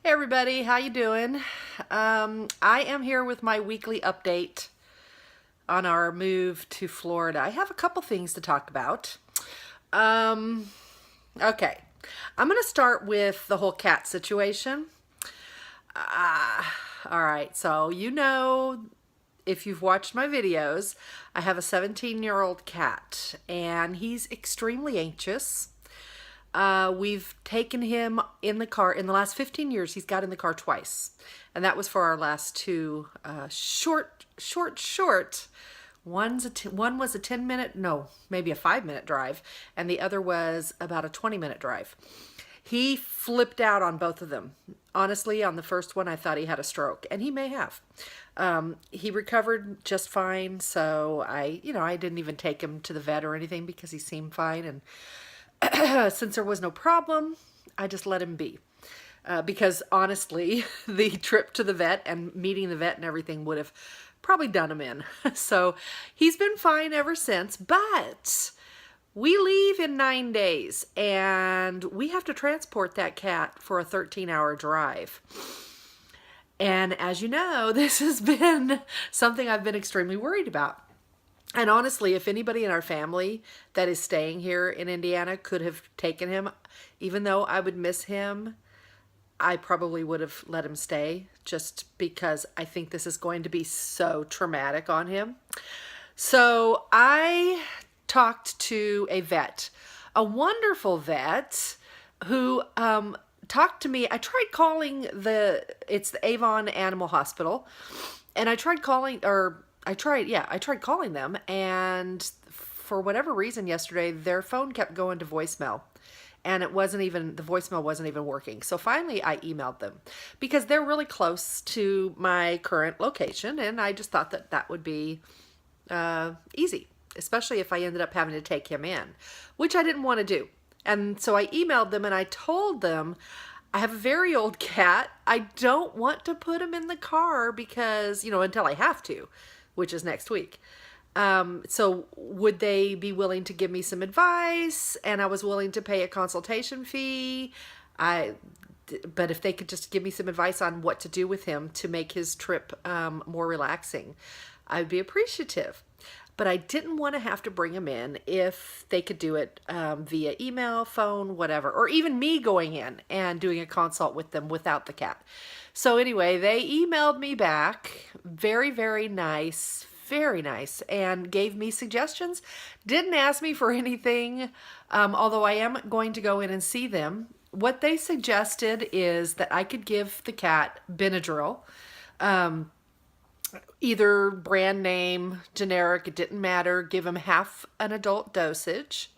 Hey everybody, how you doing? I am here with my weekly update on our move to Florida. I have a couple things to talk about. Um, okay, I'm gonna start with the whole cat situation. All right, so if you've watched my videos, I have a 17-year-old cat and he's extremely anxious. We've taken him in the car. In the last 15 years, he's got in the car twice. And that was for our last two short. One was a 10-minute, no, maybe a 5-minute drive. And the other was about a 20-minute drive. He flipped out on both of them. Honestly, on the first one, I thought he had a stroke, and he may have. He recovered just fine, so I didn't even take him to the vet or anything because he seemed fine. And since there was no problem, I just let him be. Because honestly, the trip to the vet and meeting the vet and everything would have probably done him in. So he's been fine ever since, but we leave in 9 days and we have to transport that cat for a 13-hour drive. And as you know, this has been something I've been extremely worried about. And honestly, if anybody in our family that is staying here in Indiana could have taken him, even though I would miss him, I probably would have let him stay just because I think this is going to be so traumatic on him. So I talked to a vet, a wonderful vet who talked to me. I tried calling it's the Avon Animal Hospital, and I tried calling them, and for whatever reason yesterday, their phone kept going to voicemail. And the voicemail wasn't even working. So finally I emailed them because they're really close to my current location. And I just thought that would be easy, especially if I ended up having to take him in, which I didn't want to do. And so I emailed them and I told them, I have a very old cat. I don't want to put him in the car because, until I have to, which is next week. So would they be willing to give me some advice? And I was willing to pay a consultation fee. But if they could just give me some advice on what to do with him to make his trip more relaxing, I'd be appreciative. But I didn't want to have to bring him in if they could do it via email, phone, whatever, or even me going in and doing a consult with them without the cat. So anyway, they emailed me back, very, very nice, and gave me suggestions. Didn't ask me for anything, although I am going to go in and see them. What they suggested is that I could give the cat Benadryl, either brand name, generic, it didn't matter, give him half an adult dosage.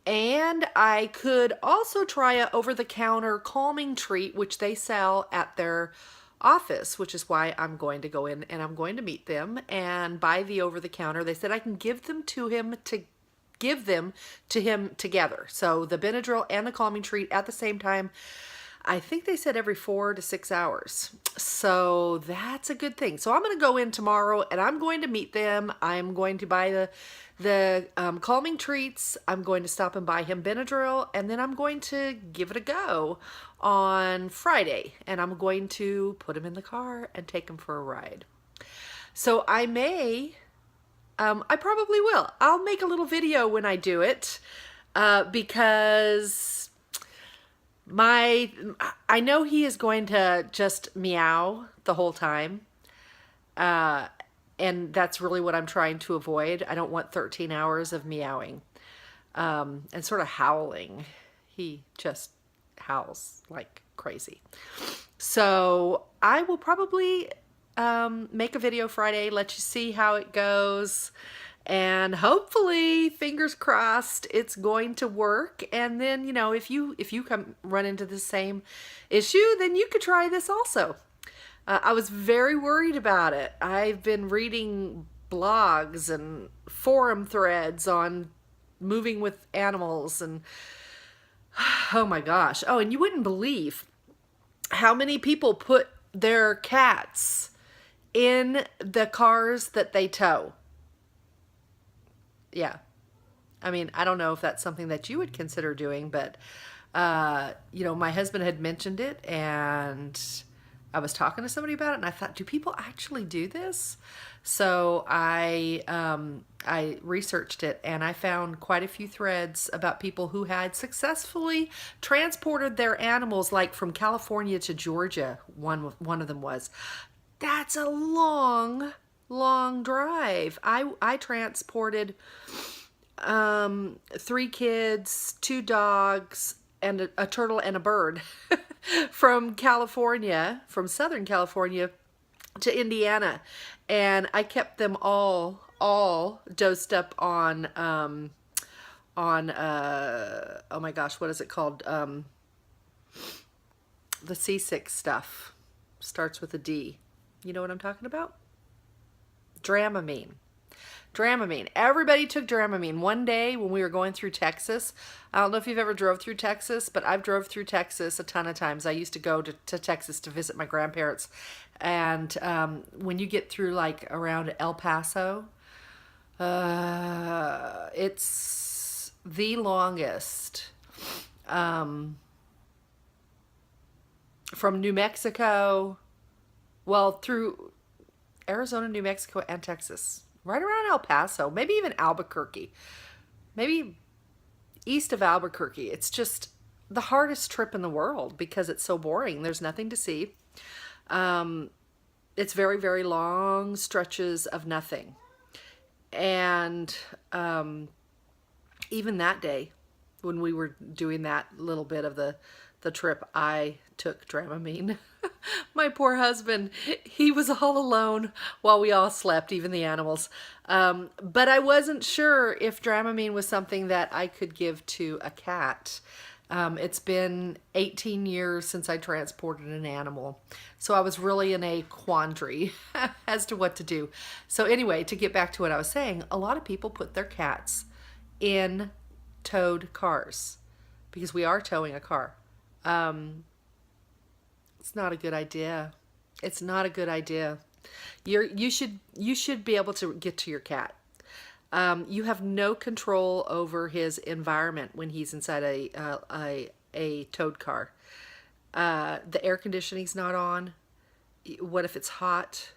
And I could also try a over-the-counter calming treat, which they sell at their office, which is why I'm going to go in and I'm going to meet them and buy the over-the-counter. They said I can give them to him together. So the Benadryl and the calming treat at the same time. I think they said every 4 to 6 hours. So that's a good thing. So I'm going to go in tomorrow and I'm going to meet them. I'm going to buy the calming treats. I'm going to stop and buy him Benadryl, and then I'm going to give it a go on Friday. And I'm going to put him in the car and take him for a ride. So I probably will. I'll make a little video when I do it because I know he is going to just meow the whole time. And that's really what I'm trying to avoid. I don't want 13 hours of meowing and sort of howling. He just howls like crazy. So I will probably make a video Friday, let you see how it goes. And hopefully, fingers crossed, it's going to work. And then, if you run into the same issue, then you could try this also. I was very worried about it. I've been reading blogs and forum threads on moving with animals, and oh my gosh. Oh, and you wouldn't believe how many people put their cats in the cars that they tow. Yeah. I mean, I don't know if that's something that you would consider doing, but You know, my husband had mentioned it, and I was talking to somebody about it, and I thought, do people actually do this? So I researched it, and I found quite a few threads about people who had successfully transported their animals, like from California to Georgia. One of them was. That's a long, long drive. I transported 3 kids, 2 dogs, and a turtle and a bird from California, from Southern California to Indiana, and I kept them all dosed up on oh my gosh, what is it called? The seasick stuff starts with a D. You know what I'm talking about? Dramamine. Dramamine. Everybody took Dramamine. One day when we were going through Texas, I don't know if you've ever drove through Texas, but I've drove through Texas a ton of times. I used to go to Texas to visit my grandparents. And when you get through like around El Paso, it's the longest. From New Mexico, well, through Arizona, New Mexico, and Texas. Right around El Paso, maybe even Albuquerque, maybe east of Albuquerque. It's just the hardest trip in the world because it's so boring. There's nothing to see. It's very, very long stretches of nothing. And even that day, when we were doing that little bit of the trip, I took Dramamine. My poor husband, he was all alone while we all slept, even the animals. But I wasn't sure if Dramamine was something that I could give to a cat. It's been 18 years since I transported an animal. So I was really in a quandary as to what to do. So anyway, to get back to what I was saying, a lot of people put their cats in towed cars because we are towing a car. It's not a good idea. It's not a good idea. You should be able to get to your cat. You have no control over his environment when he's inside a towed car. The air conditioning's not on. What if it's hot?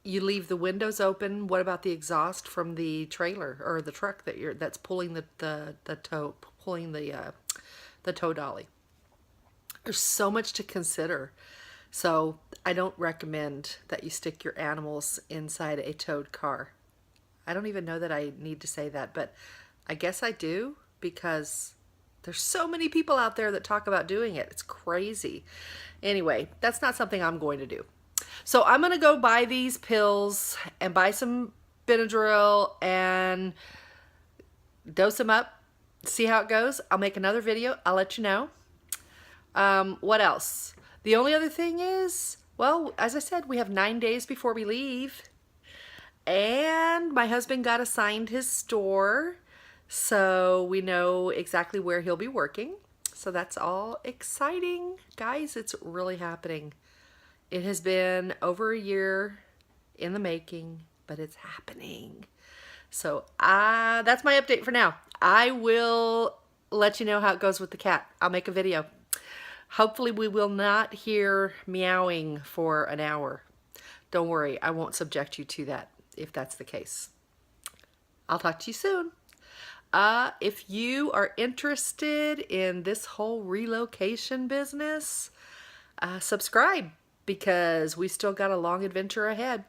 You leave the windows open. What about the exhaust from the trailer or the truck that's pulling the tow dolly? There's so much to consider. So I don't recommend that you stick your animals inside a towed car. I don't even know that I need to say that, but I guess I do because there's so many people out there that talk about doing it. It's crazy. Anyway, that's not something I'm going to do. So I'm going to go buy these pills and buy some Benadryl and dose them up, see how it goes. I'll make another video. I'll let you know. What else? The only other thing is, well, as I said, we have 9 days before we leave. And my husband got assigned his store, so we know exactly where he'll be working. So that's all exciting. Guys, it's really happening. It has been over a year in the making, but it's happening. So that's my update for now. I will let you know how it goes with the cat. I'll make a video. Hopefully we will not hear meowing for an hour. Don't worry, I won't subject you to that if that's the case. I'll talk to you soon. If you are interested in this whole relocation business, subscribe because we still got a long adventure ahead.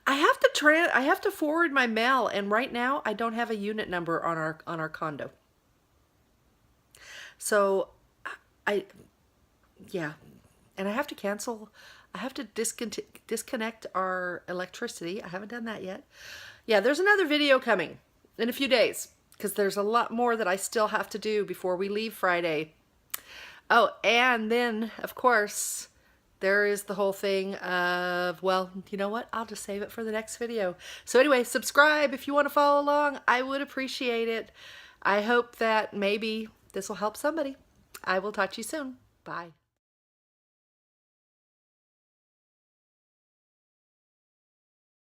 I have to forward my mail, and right now I don't have a unit number on our condo. So yeah, and I have to cancel. I have to disconnect our electricity. I haven't done that yet. Yeah, there's another video coming in a few days because there's a lot more that I still have to do before we leave Friday. Oh, and then, of course, there is the whole thing of, well, you know what? I'll just save it for the next video. So anyway, subscribe if you want to follow along. I would appreciate it. I hope that maybe this will help somebody. I will talk to you soon. Bye.